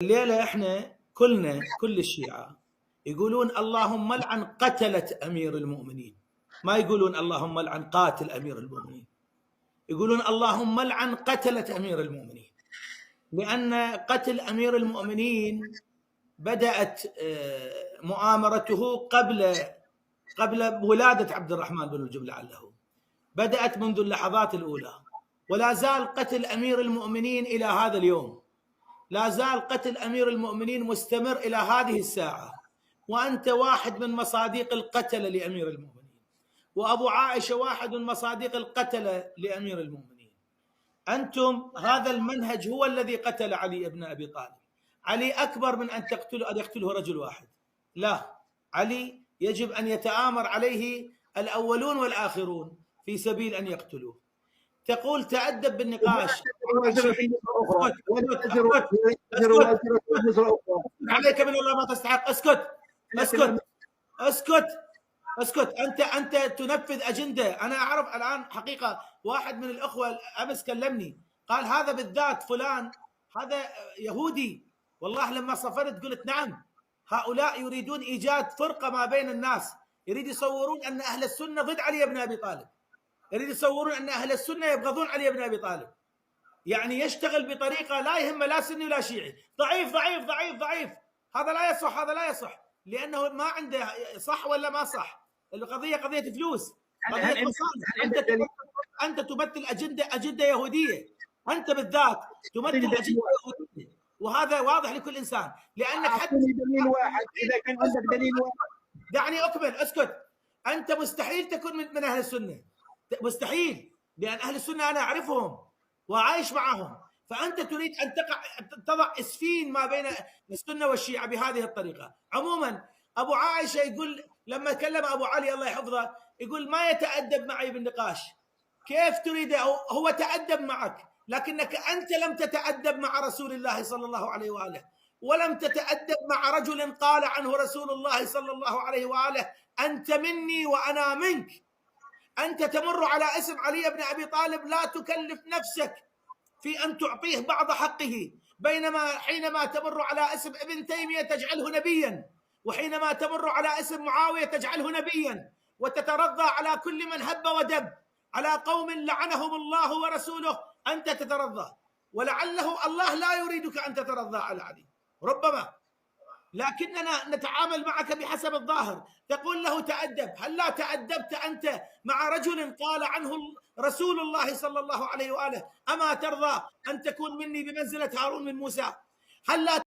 الليلة احنا كل الشيعة يقولون اللهم لعن قتلة أمير المؤمنين، ما يقولون اللهم لعن قاتل أمير المؤمنين، يقولون اللهم لعن قتلة أمير المؤمنين، لأن قتل أمير المؤمنين بدأت مؤامرته قبل ولادة عبد الرحمن بن الجبل لعله، بدأت منذ اللحظات الأولى، ولا زال قتل أمير المؤمنين إلى هذا اليوم، لا زال قتل أمير المؤمنين مستمر إلى هذه الساعة، وأنت واحد من مصاديق القتلة لأمير المؤمنين، وأبو عائشة واحد من مصاديق القتلة لأمير المؤمنين. أنتم هذا المنهج هو الذي قتل علي بن أبي طالب. علي أكبر من أن يقتله رجل واحد، لا، علي يجب أن يتآمر عليه الأولون والآخرون في سبيل أن يقتلوه. تقول تأدب بالنقاش، عليك من الله ما تستحق. اسكت اسكت اسكت اسكت. انت تنفذ اجنده. انا اعرف الان حقيقه واحد من الاخوه امس كلمني قال هذا بالذات فلان هذا يهودي، والله لما صفرت قلت نعم، هؤلاء يريدون ايجاد فرقه ما بين الناس، يريد يصورون ان اهل السنه ضد علي بن ابي طالب، يريد يصورون ان اهل السنه يبغضون علي بن ابي طالب، يعني يشتغل بطريقه لا يهمه لا سني ولا شيعي. ضعيف ضعيف ضعيف ضعيف، هذا لا يصح، هذا لا يصح، لانه ما عنده صح ولا ما صح. القضيه قضيه فلوس، قضيه مصالح. انت تمثل اجنده يهوديه، انت بالذات تمثل اجنده يهوديه، وهذا واضح لكل انسان. لانك حتى دليل واحد، اذا كان عندك دليل واحد دعني اكمل. اسكت. انت مستحيل تكون من اهل السنه، مستحيل، لان اهل السنه انا اعرفهم وعايش معهم، فانت تريد ان تضع اسفين ما بين السنه والشيعه بهذه الطريقه. عموما ابو عائشه يقول لما كلم ابو علي الله يحفظه يقول ما يتادب معي بالنقاش. كيف تريد؟ هو تادب معك، لكنك انت لم تتادب مع رسول الله صلى الله عليه واله، ولم تتادب مع رجل قال عنه رسول الله صلى الله عليه واله انت مني وانا منك. انت تمر على اسم علي بن ابي طالب لا تكلف نفسك في أن تعطيه بعض حقه، بينما حينما تمر على اسم ابن تيمية تجعله نبيا، وحينما تمر على اسم معاوية تجعله نبيا، وتترضى على كل من هب ودب، على قوم لعنهم الله ورسوله أنت تترضى، ولعله الله لا يريدك أن تترضى على علي ربما، لكننا نتعامل معك بحسب الظاهر. تقول له تأدب، هل لا تأدبت أنت مع رجل قال عنه رسول الله صلى الله عليه وآله أما ترضى أن تكون مني بمنزلة هارون من موسى؟ هل لا